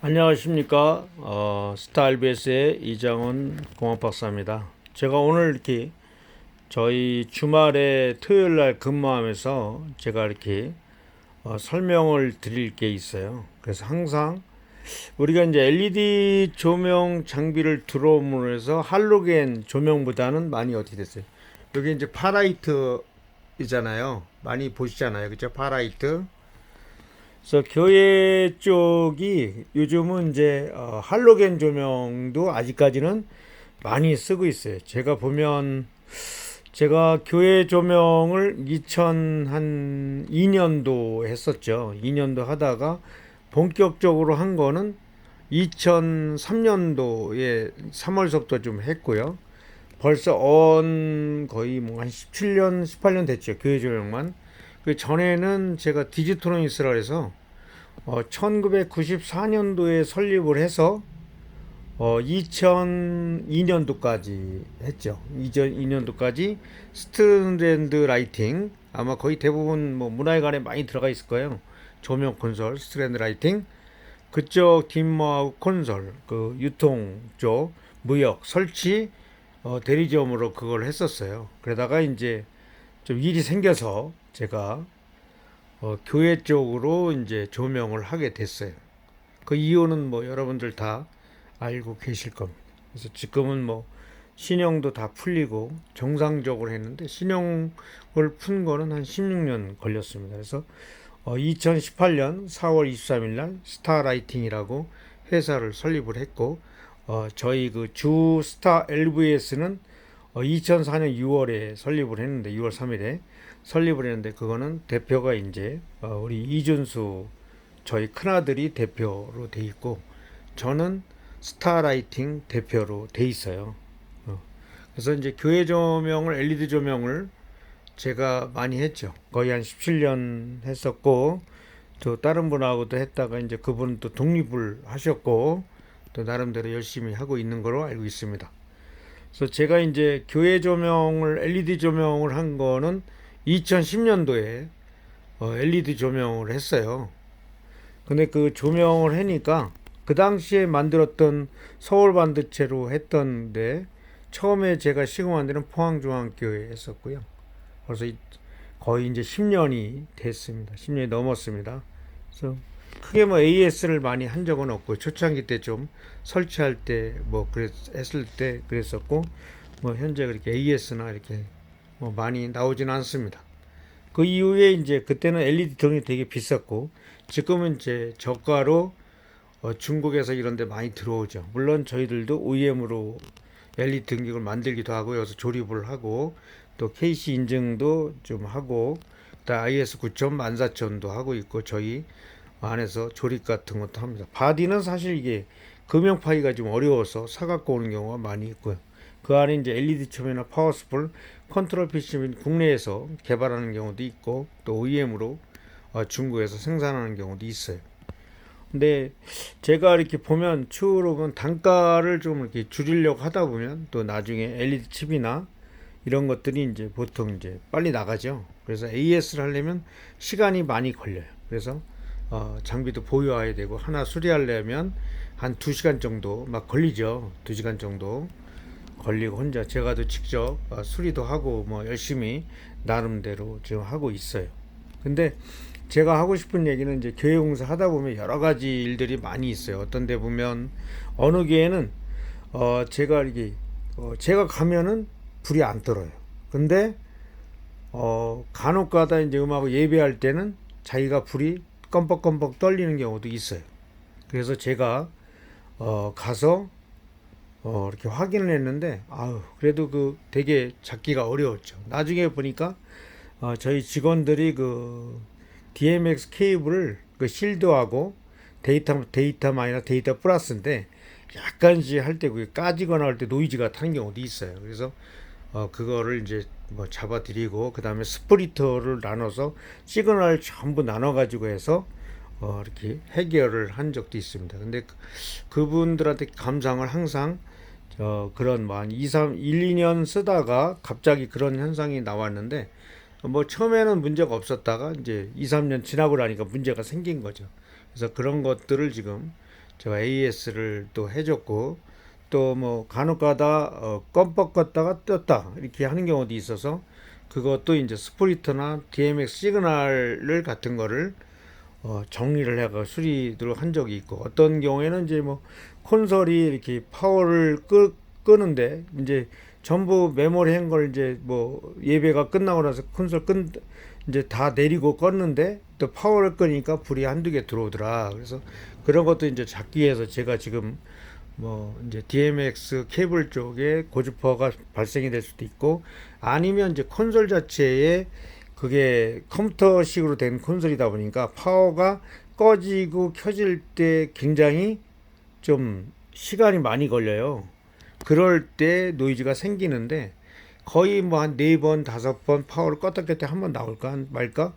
안녕하십니까. 스타일베이스의 이장훈 공학박사입니다. 제가 오늘 이렇게 저희 주말에 토요일 날 근무하면서 제가 이렇게 설명을 드릴 게 있어요. 그래서 항상 우리가 이제 LED 조명 장비를 들어옴으로 해서 할로겐 조명보다는 많이 어떻게 됐어요? 여기 이제 파라이트이잖아요. 많이 보시잖아요. 그죠? 파라이트. 그래서 교회 쪽이 요즘은 이제 할로겐 조명도 아직까지는 많이 쓰고 있어요. 제가 보면 제가 교회 조명을 2002년도 했었죠. 2년도 하다가 본격적으로 한 거는 2003년도에 3월서부터 좀 했고요. 벌써 거의 뭐 한 17년, 18년 됐죠. 교회 조명만. 그 전에는 제가 디지트로닉스라 해서 1994년도에 설립을 해서 2002년도까지 했죠. 2002년도까지 스트랜드 라이팅 아마 거의 대부분 뭐 문화회관에 많이 들어가 있을 거예요. 조명 콘솔, 스트랜드 라이팅 그쪽 dim머하고 콘솔, 그 유통 쪽 무역 설치 대리점으로 그걸 했었어요. 그러다가 이제 좀 일이 생겨서 제가 교회 쪽으로 이제 조명을 하게 됐어요. 그 이유는 뭐 여러분들 다 알고 계실 겁니다. 그래서 지금은 뭐 신용도 다 풀리고 정상적으로 했는데 신용을 푼 거는 한 16년 걸렸습니다. 그래서 2018년 4월 23일 날 스타라이팅이라고 회사를 설립을 했고 저희 그 주 스타 LVS는 2004년 6월에 설립을 했는데 6월 3일에 설립을 했는데 그거는 대표가 이제 우리 이준수 저희 큰아들이 대표로 돼 있고 저는 스타라이팅 대표로 돼 있어요. 그래서 이제 교회 조명을 LED 조명을 제가 많이 했죠. 거의 한 17년 했었고 또 다른 분하고도 했다가 이제 그분은 또 독립을 하셨고 또 나름대로 열심히 하고 있는 거로 알고 있습니다. 그래서 제가 이제 교회 조명을 LED 조명을 한 거는 2010년도에 LED 조명을 했어요. 근데 그 조명을 하니까 그 당시에 만들었던 서울 반도체로 했던데 처음에 제가 시공한 데는 포항중앙교회에 했었고요. 그래서 거의 이제 10년이 됐습니다. 10년이 넘었습니다. 그래서 크게 뭐 AS를 많이 한 적은 없고 초창기 때 좀 설치할 때 뭐 했을 때 그랬었고 뭐 현재 그렇게 AS나 이렇게 뭐 많이 나오지는 않습니다. 그 이후에 이제 그때는 LED 등이 되게 비쌌고 지금은 이제 저가로 중국에서 이런 데 많이 들어오죠. 물론 저희들도 OEM으로 LED 등급을 만들기도 하고 여기서 조립을 하고 또 KC 인증도 좀 하고 또 IS 9점 14,000도 하고 있고 저희 안에서 조립 같은 것도 합니다. 바디는 사실 이게 금형 파기가 좀 어려워서 사갖고 오는 경우가 많이 있고요. 그 안에 이제 LED 첨이나 파워스풀 컨트롤 PCB 국내에서 개발하는 경우도 있고 또 OEM으로 중국에서 생산하는 경우도 있어요. 근데 제가 이렇게 보면 추후로 보면 단가를 좀 이렇게 줄이려고 하다 보면 또 나중에 LED 칩이나 이런 것들이 이제 보통 이제 빨리 나가죠. 그래서 AS를 하려면 시간이 많이 걸려요. 그래서 장비도 보유해야 되고 하나 수리하려면 한 2시간 정도 막 걸리죠. 2시간 정도 걸리고 혼자 제가도 직접 수리도 하고 뭐 열심히 나름대로 지금 하고 있어요. 근데 제가 하고 싶은 얘기는 이제 교회 공사 하다 보면 여러 가지 일들이 많이 있어요. 어떤 데 보면 어느 교회는 제가 이게 제가 가면은 불이 안 떨어요. 근데 간혹가다 이제 음하고 예배할 때는 자기가 불이 껌뻑껌뻑 떨리는 경우도 있어요. 그래서 제가 가서 이렇게 확인을 했는데 아우 그래도 그 되게 잡기가 어려웠죠. 나중에 보니까 저희 직원들이 그 DMX 케이블을 그 실드하고 데이터 마이너스 데이터 플러스인데 약간씩 할 때 그게 까지거나 할 때 노이즈가 타는 경우도 있어요. 그래서 그거를 이제 뭐 잡아드리고 그 다음에 스프리터를 나눠서 시그널 전부 나눠 가지고 해서 이렇게 해결을 한 적도 있습니다. 근데 그분들한테 감상을 항상 그런 뭐 한 2, 3, 1, 2년 쓰다가 갑자기 그런 현상이 나왔는데 뭐 처음에는 문제가 없었다가 이제 2, 3년 지나고 나니까 문제가 생긴 거죠. 그래서 그런 것들을 지금 제가 AS를 또 해줬고, 또 뭐 간혹가다 껌뻑었다가 떴다 이렇게 하는 경우도 있어서, 그것도 이제 스프리터나 DMX 시그널을 같은 거를 정리를 해가 수리를 한 적이 있고, 어떤 경우에는 이제 뭐 콘솔이 이렇게 파워를 끄는데 이제 전부 메모리 한 걸 이제 뭐 예배가 끝나고 나서 콘솔 이제 다 내리고 껐는데 또 파워를 끄니까 불이 한두 개 들어오더라. 그래서 그런 것도 이제 잡기 위해서 제가 지금 뭐 이제 DMX 케이블 쪽에 고주파가 발생이 될 수도 있고, 아니면 이제 콘솔 자체에 그게 컴퓨터식으로 된 콘솔이다 보니까 파워가 꺼지고 켜질 때 굉장히 좀 시간이 많이 걸려요. 그럴 때 노이즈가 생기는데, 거의 뭐 한 네 번, 다섯 번 파워를 껐다 켰다 한 번 나올까 말까?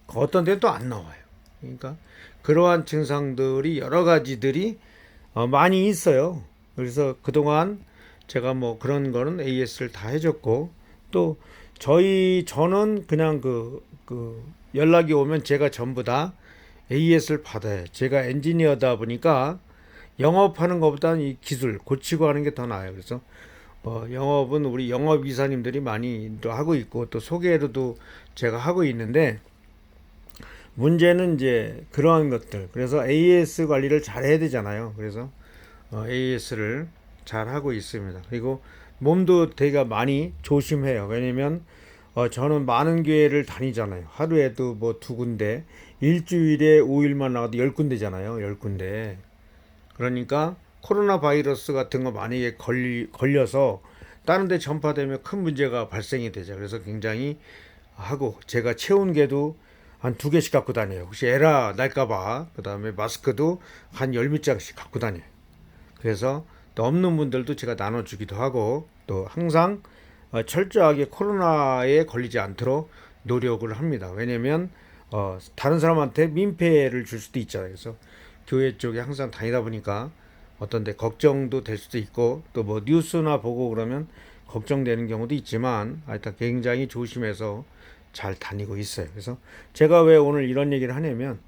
어떤 데는 또 안 나와요. 그러니까 그러한 증상들이 여러 가지들이 많이 있어요. 그래서 그동안 제가 뭐 그런 거는 AS를 다 해줬고, 또 저는 그냥 그 연락이 오면 제가 전부 다 AS를 받아요. 제가 엔지니어다 보니까 영업하는 것보다는 이 기술 고치고 하는 게 더 나아요. 그래서 영업은 우리 영업 이사님들이 많이 또 하고 있고, 또 소개로도 제가 하고 있는데, 문제는 이제 그러한 것들. 그래서 AS 관리를 잘 해야 되잖아요. 그래서 AS를 잘 하고 있습니다. 그리고 몸도 되게 많이 조심해요. 왜냐면 저는 많은 교회를 다니잖아요. 하루에도 뭐 두 군데, 일주일에 5일만 나가도 10군데잖아요. 10군데. 그러니까 코로나 바이러스 같은 거 만약에 걸려서 다른 데 전파되면 큰 문제가 발생이 되죠. 그래서 굉장히 하고, 제가 체온 계도 한 두 개씩 갖고 다녀요. 혹시 에라 날까봐. 그 다음에 마스크도 한 열 몇 장씩 갖고 다녀요. 그래서 또 없는 분들도 제가 나눠주기도 하고, 또 항상 철저하게 코로나에 걸리지 않도록 노력을 합니다. 왜냐면 다른 사람한테 민폐를 줄 수도 있잖아요. 그래서 교회 쪽에 항상 다니다 보니까 어떤데 걱정도 될 수도 있고, 또 뭐 뉴스나 보고 그러면 걱정되는 경우도 있지만, 하여튼 굉장히 조심해서 잘 다니고 있어요. 그래서 제가 왜 오늘 이런 얘기를 하냐면,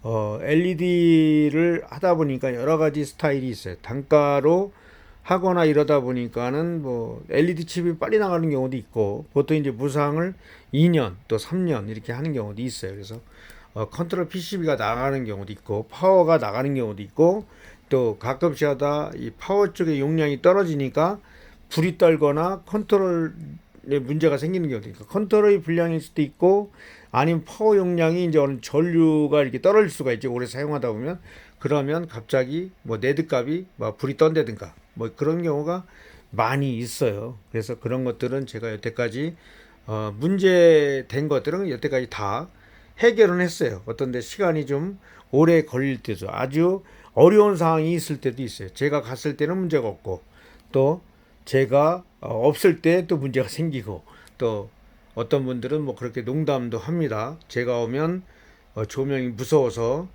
LED를 하다 보니까 여러 가지 스타일이 있어요. 단가로 하거나 이러다 보니까는 뭐 LED 칩이 빨리 나가는 경우도 있고, 보통 이제 무상을 2년 또 3년 이렇게 하는 경우도 있어요. 그래서 컨트롤 PCB가 나가는 경우도 있고, 파워가 나가는 경우도 있고, 또 가끔씩 하다 이 파워 쪽의 용량이 떨어지니까 불이 떨거나 컨트롤에 문제가 생기는 경우도 있고, 컨트롤이 불량일 수도 있고, 아니면 파워 용량이 이제 어느 전류가 이렇게 떨어질 수가 있죠. 오래 사용하다 보면. 그러면 갑자기 뭐 네드 값이 뭐 불이 떤다든가 뭐 그런 경우가 많이 있어요. 그래서 그런 것들은 제가 여태까지 문제된 것들은 여태까지 다 해결은 했어요. 어떤 데 시간이 좀 오래 걸릴 때도, 아주 어려운 상황이 있을 때도 있어요. 제가 갔을 때는 문제가 없고, 또 제가 없을 때 또 문제가 생기고, 또 어떤 분들은 뭐 그렇게 농담도 합니다. 제가 오면 조명이 무서워서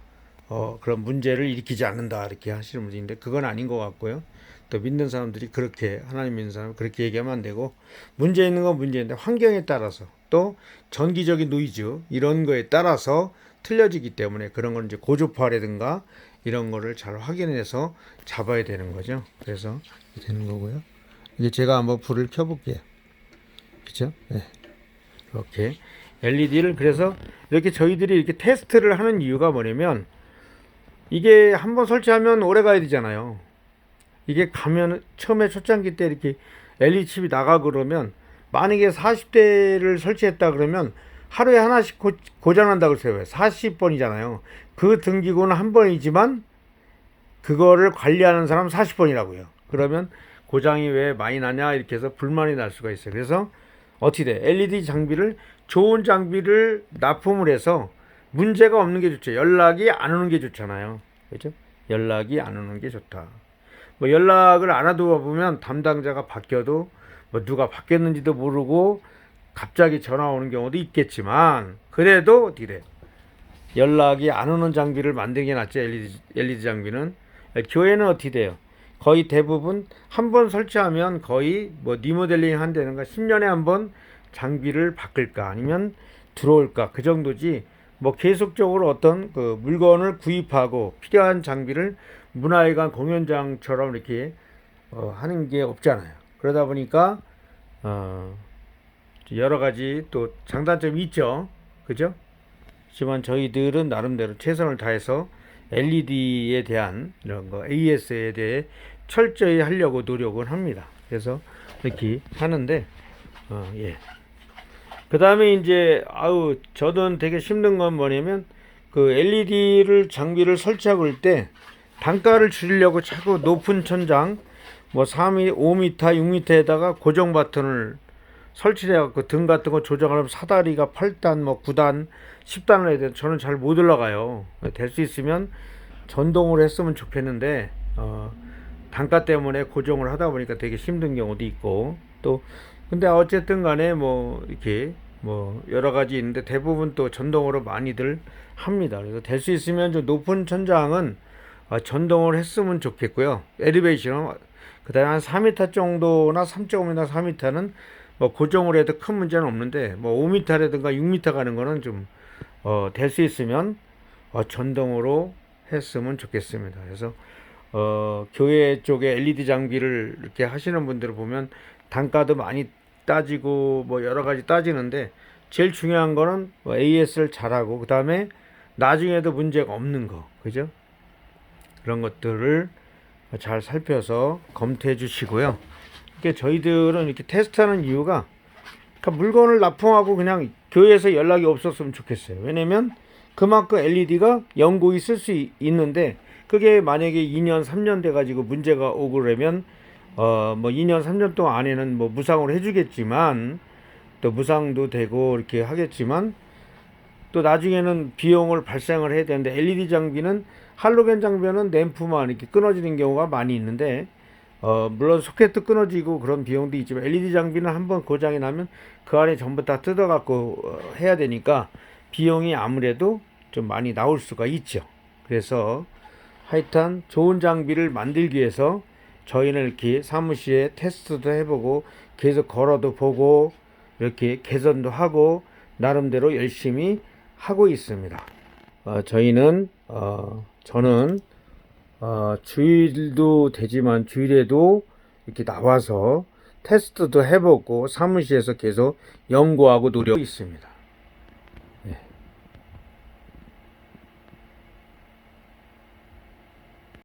그런 문제를 일으키지 않는다 이렇게 하시는 분인데, 그건 아닌 것 같고요. 또 믿는 사람들이 그렇게, 하나님 믿는 사람 그렇게 얘기하면 안 되고, 문제 있는 건 문제인데 환경에 따라서, 또 전기적인 노이즈 이런 거에 따라서 틀려지기 때문에, 그런 건 이제 고주파라든가 이런 거를 잘 확인해서 잡아야 되는 거죠. 그래서 되는 거고요. 이게 제가 한번 불을 켜볼게요. 그죠? 네. 이렇게 LED를, 그래서 이렇게 저희들이 이렇게 테스트를 하는 이유가 뭐냐면, 이게 한번 설치하면 오래 가야 되잖아요. 이게 가면 처음에 초창기 때 이렇게 LED 칩이 나가 그러면, 만약에 40대를 설치했다 그러면 하루에 하나씩 고장난다고 해요. 40번이잖아요. 그 등기고는 한 번이지만 그거를 관리하는 사람 40번이라고요. 그러면 고장이 왜 많이 나냐 이렇게 해서 불만이 날 수가 있어요. 그래서 어떻게 돼? LED 장비를, 좋은 장비를 납품을 해서 문제가 없는 게 좋죠. 연락이 안 오는 게 좋잖아요. 그렇죠? 연락이 안 오는 게 좋다. 뭐 연락을 안 하다 보면 담당자가 바뀌어도 뭐 누가 바뀌었는지도 모르고 갑자기 전화 오는 경우도 있겠지만, 그래도 어떻게 돼? 연락이 안 오는 장비를 만드는 게 낫죠. LED 장비는. 교회는 어떻게 돼요? 거의 대부분 한 번 설치하면 거의 뭐 리모델링 한다는가 10년에 한 번 장비를 바꿀까 아니면 들어올까 그 정도지, 뭐 계속적으로 어떤 그 물건을 구입하고 필요한 장비를 문화회관 공연장처럼 이렇게 하는 게 없잖아요. 그러다 보니까 어, 여러 가지 또 장단점이 있죠. 그죠? 하지만 저희들은 나름대로 최선을 다해서 LED에 대한 이런 거 AS에 대해 철저히 하려고 노력을 합니다. 그래서 이렇게 하는데 예. 그 다음에 이제 저는 되게 힘든 건 뭐냐면 그 LED를 장비를 설치하고 할 때 단가를 줄이려고 자꾸 높은 천장 뭐 3m, 5m, 6m에다가 고정 버튼을 설치해 갖고 등 같은 거 조정하려면 사다리가 8단, 뭐 9단, 10단을 해야 돼. 저는 잘 못 올라가요. 될 수 있으면 전동으로 했으면 좋겠는데 단가 때문에 고정을 하다 보니까 되게 힘든 경우도 있고 또 근데 어쨌든 간에 뭐 이렇게 뭐 여러 가지 있는데 대부분 또 전동으로 많이들 합니다. 그래서 될 수 있으면 좀 높은 천장은 전동을 했으면 좋겠고요. 엘리베이션은 그다음에 한 4m 정도나 3.5m, 4m는 뭐 고정을 해도 큰 문제는 없는데 뭐 5m라든가 6m 가는 거는 좀 될 수 있으면 전동으로 했으면 좋겠습니다. 그래서 교회 쪽에 LED 장비를 이렇게 하시는 분들을 보면 단가도 많이 따지고 뭐 여러 가지 따지는데 제일 중요한 거는 뭐 AS를 잘하고 그 다음에 나중에도 문제가 없는 거, 그죠? 그런 것들을 잘 살펴서 검토해 주시고요. 이렇게 저희들은 이렇게 테스트하는 이유가 그러니까 물건을 납품하고 그냥 교회에서 연락이 없었으면 좋겠어요. 왜냐면 그만큼 LED가 연고히 쓸 수 있는데 그게 만약에 2년, 3년 돼가지고 문제가 오고 그러면 뭐 2년, 3년 동안 안에는 뭐 무상으로 해주겠지만 또 무상도 되고 이렇게 하겠지만 또 나중에는 비용을 발생을 해야 되는데 LED 장비는 할로겐 장비는 램프만 이렇게 끊어지는 경우가 많이 있는데 물론 소켓도 끊어지고 그런 비용도 있지만 LED 장비는 한번 고장이 나면 그 안에 전부 다 뜯어갖고 해야 되니까 비용이 아무래도 좀 많이 나올 수가 있죠. 그래서 하여튼 좋은 장비를 만들기 위해서 저희는 이렇게 사무실에 테스트도 해보고 계속 걸어도 보고 이렇게 개선도 하고 나름대로 열심히 하고 있습니다. 저는 주일도 되지만 주일에도 이렇게 나와서 테스트도 해보고 사무실에서 계속 연구하고 노력하고 있습니다.